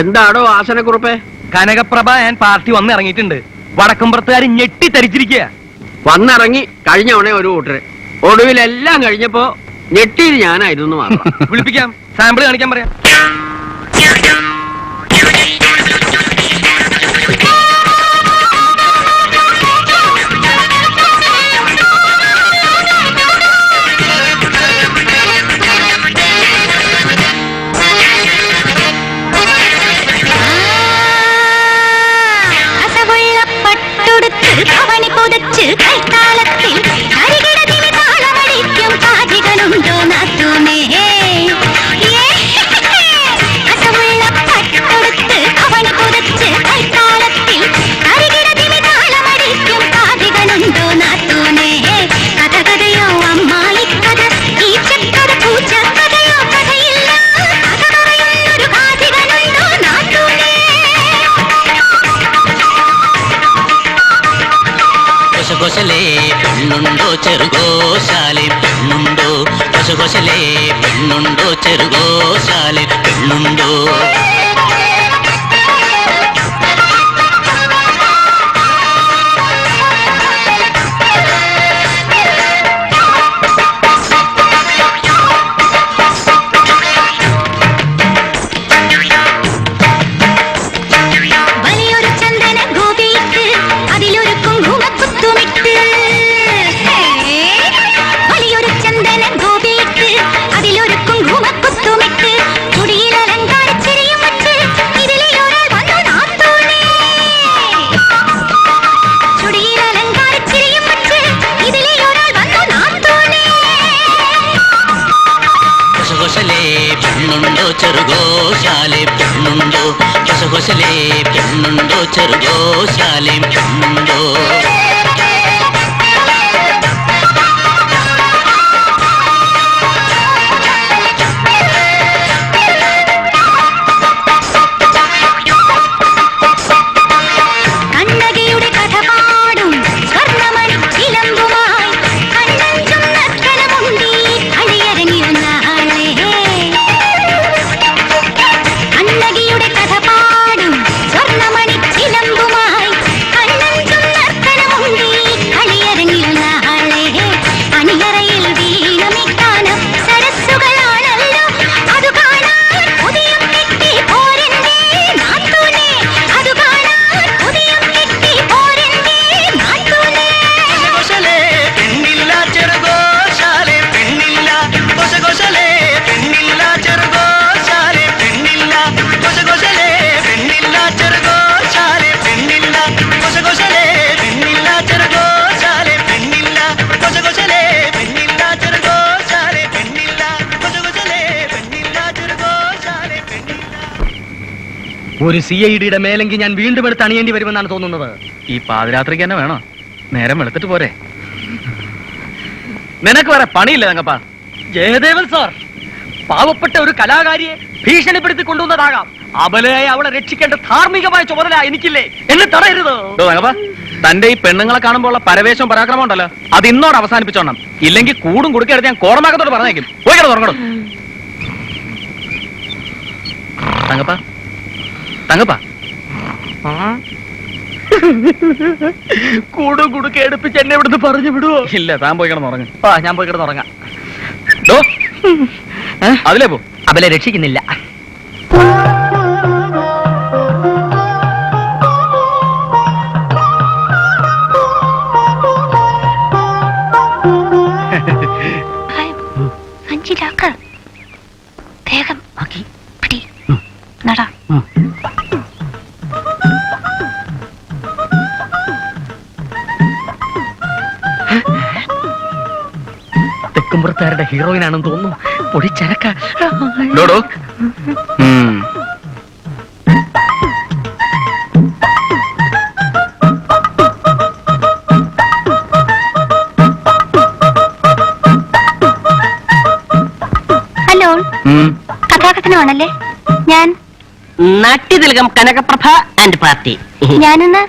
എന്താണോ ആസനക്കുറിപ്പേ? കനകപ്രഭ ഞാൻ പാർട്ടി വന്നിറങ്ങിയിട്ടുണ്ട്. വടക്കുംപുറത്തുകാർ ഞെട്ടി തരിച്ചിരിക്കുക. വന്നിറങ്ങി കഴിഞ്ഞ ഉടനെ ഒരു കൂട്ടര്, ഒടുവിലെല്ലാം കഴിഞ്ഞപ്പോ ഞെട്ടിയത് ഞാനായിരുന്നു മാത്രം. വിളിപ്പിക്കാം, സാമ്പിൾ കാണിക്കാൻ പറയാം. കൊശകൊശലേ പെണ്ണുണ്ടോ ചെറുകോശാലെ പെണ്ണുണ്ടോ, കൊശകൊശലേ പെണ്ണുണ്ടോ ചെറുകോശാലെ പെണ്ണുണ്ടോ. പെണ്ണുണ്ടോ ചെറുകോശാലെ പെണ്ണുണ്ടോ, കൊശകൊശലേ പെണ്ണുണ്ടോ ചെറുകോശാലെ പെണ്ണുണ്ടോ. ഒരു CID മേലെങ്കിൽ ഞാൻ വീണ്ടും എടുത്ത് അണിയേണ്ടി വരുമെന്നാണ് തോന്നുന്നത്. ഈ പാതിരാത്രിക്ക് തന്നെ വേണോ? നേരം വെളുത്തിട്ട് പോരെ? നിനക്ക് വേറെ പണിയില്ല തങ്കപ്പാ. ജയദേവൻ സാർ, പാവപ്പെട്ട ഒരു കലാകാരിയെ ഭീഷണിപ്പെടുത്തി കൊണ്ടുവന്നതാകാം. അബലയായി അവളെ രക്ഷിക്കേണ്ട ധാർമ്മികമായ ചുമതല എനിക്കില്ലേ? എന്നെ തടയരുത്. തങ്കപ്പാ, തന്റെ ഈ പെണ്ണുങ്ങളെ കാണുമ്പോൾ ഉള്ള പരവേശം പരാക്രമം ഉണ്ടല്ലോ, അത് ഇന്നോട് അവസാനിപ്പിച്ചോണം. ഇല്ലെങ്കിൽ കൂടും കൊടുക്കെടുത്ത് ഞാൻ കോടമാകത്തോട് പറഞ്ഞേക്കും. പോയിക്കട തുറങ്ങണം. തങ്കപ്പാ, തങ്കപ്പാ, കൂടും കുടുക്കെ എടുപ്പിച്ച് എന്നെ ഇവിടുന്ന് പറഞ്ഞു വിടുവോ? ഇല്ല, താൻ പോയി കിടന്നുറങ്ങും. ഞാൻ പോയി കിടന്നുറങ്ങാം. അതിലേ പോ. അവലെ രക്ഷിക്കുന്നില്ല. വേഗം പിടി നട. തെക്കുംപുറത്തുകാരുടെ ഹീറോയിനാണെന്ന് തോന്നുന്നു. പൊടിച്ചരക്ക. ഹലോ, കഥാകഥനമാണല്ലേ? ഞാൻ നാട്യതിലകം കനകപ്രഭ ആൻഡ് പാർട്ടി. ഞാനിന്ന്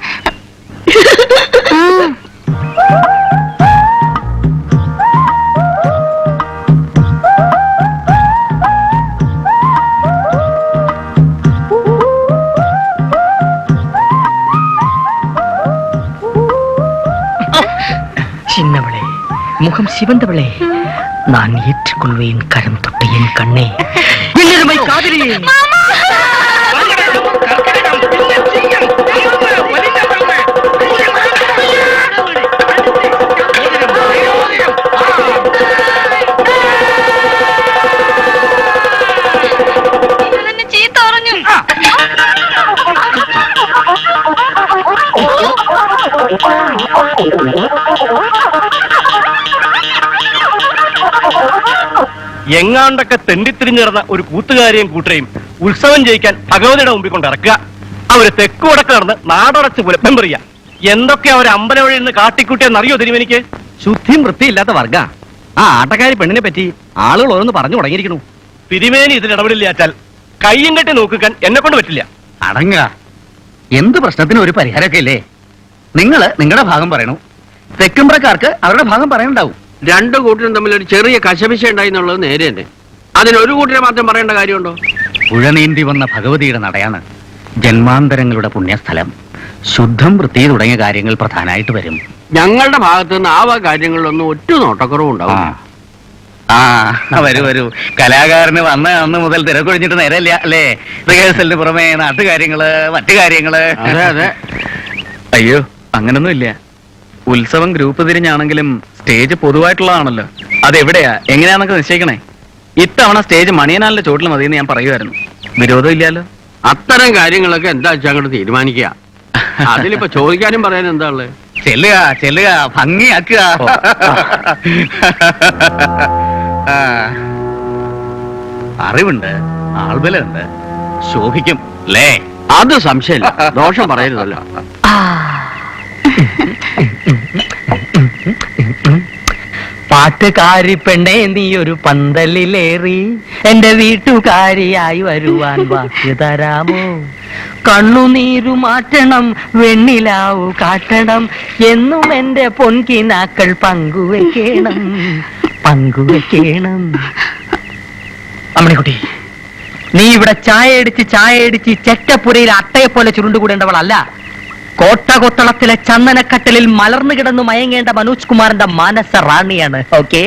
சின்னவளே, முகம் சிவந்தவளே, நான் ஏற்றுக்கொள்வேன் கரம் தொட்ட என் கண்ணே. வெள்ளெருமை காதலியே. ചീത്ത പറഞ്ഞു. എങ്ങാണ്ടൊക്കെ തെണ്ടിത്തിരിഞ്ഞു നടന്ന ഒരു കൂട്ടുകാരെയും കൂട്ടരെയും ഉത്സവം ജയിക്കാൻ ഭഗവതിയുടെ മുമ്പിൽ കൊണ്ട് ഇറക്കുക. അവര് തെക്ക് വടക്ക് നടന്ന് നാടടച്ച് പുലപ്പം പറയുക. എന്തൊക്കെ അവർ അമ്പലം വഴി നിന്ന് കാട്ടിക്കൂട്ടിയെന്നറിയോ തിരുവനിക്ക്? ശുദ്ധിയും വൃത്തിയില്ലാത്ത വർഗ. ആ ആട്ടക്കാരി പെണ്ണിനെ പറ്റി ആളുകൾ ഓരോന്ന് പറഞ്ഞു തുടങ്ങിയിരിക്കണു. തിരുമേനി ഇതിൽ ഇടപെടില്ലാച്ചാൽ കയ്യും കെട്ടി നോക്കിക്കാൻ എന്നെ കൊണ്ട് പറ്റില്ല. അടങ്ങ. എന്ത് പ്രശ്നത്തിനും ഒരു പരിഹാരമൊക്കെ ഇല്ലേ? നിങ്ങള് നിങ്ങളുടെ ഭാഗം പറയണു, തെക്കുംപ്രക്കാർക്ക് അവരുടെ ഭാഗം പറയണ്ടാവും. രണ്ടു കൂട്ടരും തമ്മിൽ ഒരു ചെറിയ കശപിശ ഉണ്ടായി എന്നുള്ളത് നേരെ തന്നെ. അതിനൊരു കൂട്ടരെ മാത്രം പറയേണ്ട കാര്യമുണ്ടോ? പുഴ നീന്തി വന്ന ഭഗവതിയുടെ നടയാണ് ജന്മാന്തരങ്ങളുടെ പുണ്യസ്ഥലം. ശുദ്ധം വൃത്തി തുടങ്ങിയ കാര്യങ്ങൾ പ്രധാനമായിട്ട് വരും. ഞങ്ങളുടെ ഭാഗത്ത് നിന്ന് ആ കാര്യങ്ങളിലൊന്നും ഒറ്റ നോട്ടക്കുറവും ഉണ്ടാവും. വരൂ വരൂ. കലാകാരന് വന്ന അന്ന് മുതൽ തിരക്കൊഴിഞ്ഞിട്ട് നേരമില്ല അല്ലേ? റിഹേഴ്സലിന് പുറമെ നാട്ടുകാര്യങ്ങള്, മറ്റു കാര്യങ്ങള്. അതെ അതെ. അയ്യോ, അങ്ങനൊന്നും ഇല്ല. ഉത്സവം ഗ്രൂപ്പ് തിരിഞ്ഞാണെങ്കിലും സ്റ്റേജ് പൊതുവായിട്ടുള്ളതാണല്ലോ. അതെവിടെയാ എങ്ങനെയാന്നൊക്കെ നിശ്ചയിക്കണേ. ഇത്തവണ സ്റ്റേജ് മണിയനാലിന്റെ ചോട്ടിൽ മതിയെന്ന് ഞാൻ പറയുമായിരുന്നു. വിരോധം ഇല്ലല്ലോ. അത്തരം കാര്യങ്ങളൊക്കെ എന്താ വെച്ചാൽ അങ്ങോട്ട് തീരുമാനിക്കുക. അതിലിപ്പോ ചോദിക്കാനും പറയാനും എന്താ ഉള്ളത്? ചെല്ലുക ചെല്ലുക, ഭംഗിയാക്കുക. അറിവുണ്ട്, ആൾബലുണ്ട്, ശോഭിക്കും അല്ലേ? അത് സംശയമില്ല. ദോഷം പറയരുതല്ലോ. പാട്ടുകാരി പെണ്ണേ, നീ ഒരു പന്തലിലേറി എന്റെ വീട്ടുകാരിയായി വരുവാൻ വാക്ക് തരാമോ? കണ്ണുനീരു മാറ്റണം, വെണ്ണിലാവു കാട്ടണം, എന്നും എന്റെ പൊൻകിനാക്കൾ പങ്കുവെക്കണം, പങ്കുവെക്കണം. അമ്മണിക്കുട്ടി, നീ ഇവിടെ ചായ അടിച്ച് ചെറ്റപ്പുരയിൽ അട്ടയെ പോലെ ചുരുണ്ടുകൂടേണ്ടവളല്ല. കോട്ടകൊത്തളത്തിലെ ചന്ദനക്കട്ടലിൽ മലർന്നു കിടന്നു മയങ്ങേണ്ട മനോജ് കുമാറിന്റെ മാനസ റാണിയാണ്. ഓക്കെ?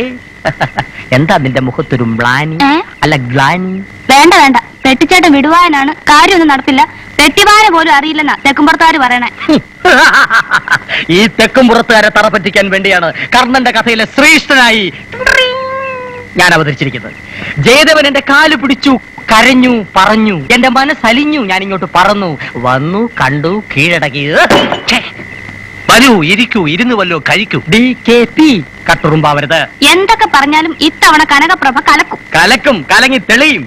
എന്താ നിന്റെ മുഖത്തൊരു മ്ലാനി? അല്ല ഗ്ലാനി? വേണ്ട വേണ്ട, പെട്ടിച്ചേട്ടൻ വിടുവാനാണ്. കാര്യമൊന്നും നടത്തില്ല. പെട്ടിവാര പോലും അറിയില്ലെന്നാ തെക്കുംപുറത്തുകാര് പറയണേ. ഈ തെക്കുംപുറത്തുകാരെ തറ പറ്റിക്കാൻ വേണ്ടിയാണ് കർണന്റെ കഥയിലെ ശ്രേഷ്ഠനായി ഞാൻ അവതരിച്ചിരിക്കുന്നത്. ജയദേവൻ എന്റെ കാല് പിടിച്ചു, കരഞ്ഞു, പറഞ്ഞു, എന്റെ മനസ്സലിഞ്ഞു. ഞാൻ ഇങ്ങോട്ട് പറന്നു വന്നു, കണ്ടു, കീഴടക്കി. വരൂ, ഇരിക്കൂ, ഇരുന്ന് വല്ലോ കഴിക്കൂ. DKP കട്ടുറുമ്പാവരുത്. എന്തൊക്കെ പറഞ്ഞാലും ഇത്തവണ കനകപ്രഭ കലക്കും. കലക്കും, കലങ്ങി തെളിയും.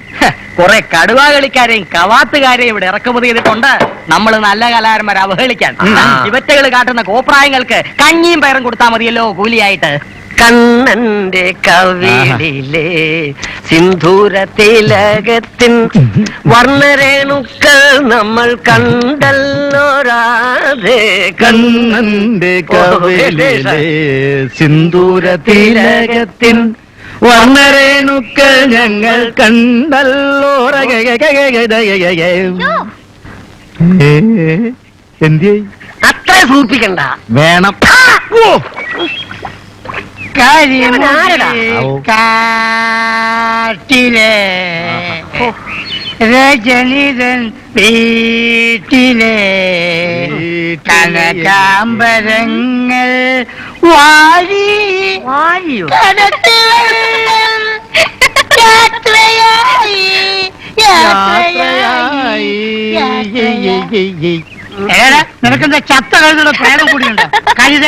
കുറെ കടുവാ കളിക്കാരെയും കവാത്തുകാരെയും ഇവിടെ ഇറക്കുമതി ചെയ്തിട്ടുണ്ട്. നമ്മൾ നല്ല കലാകാരന്മാരെ അവഹേളിക്കാൻ. ഇവറ്റകൾ കാട്ടുന്ന കോപ്രായങ്ങൾക്ക് കഞ്ഞിയും പയറും കൊടുത്താൽ മതിയല്ലോ കൂലിയായിട്ട്. കണ്ണന്റെ കവിളിലെ സിന്ധൂര തിലകത്തിൻ വർണ്ണരേണുക്കൾ നമ്മൾ കണ്ടല്ലോ രാധേ. കണ്ണന്റെ കവിളിലെ സിന്ദൂര തിലകത്തിൻ വർണ്ണരേണുക്കൾ ഞങ്ങൾ കണ്ടല്ലോ. എന്ത് അത്ര സൂചിപ്പിക്കണ്ട. വേണം? കാട്ടിലെ രജനിതൻ വീട്ടിലെ കനകാംബരങ്ങൾ വാരി നിനക്കെന്താ ചത്ത കഴുതുള്ള പ്രേതം കൂടിയുണ്ട്? കഴുത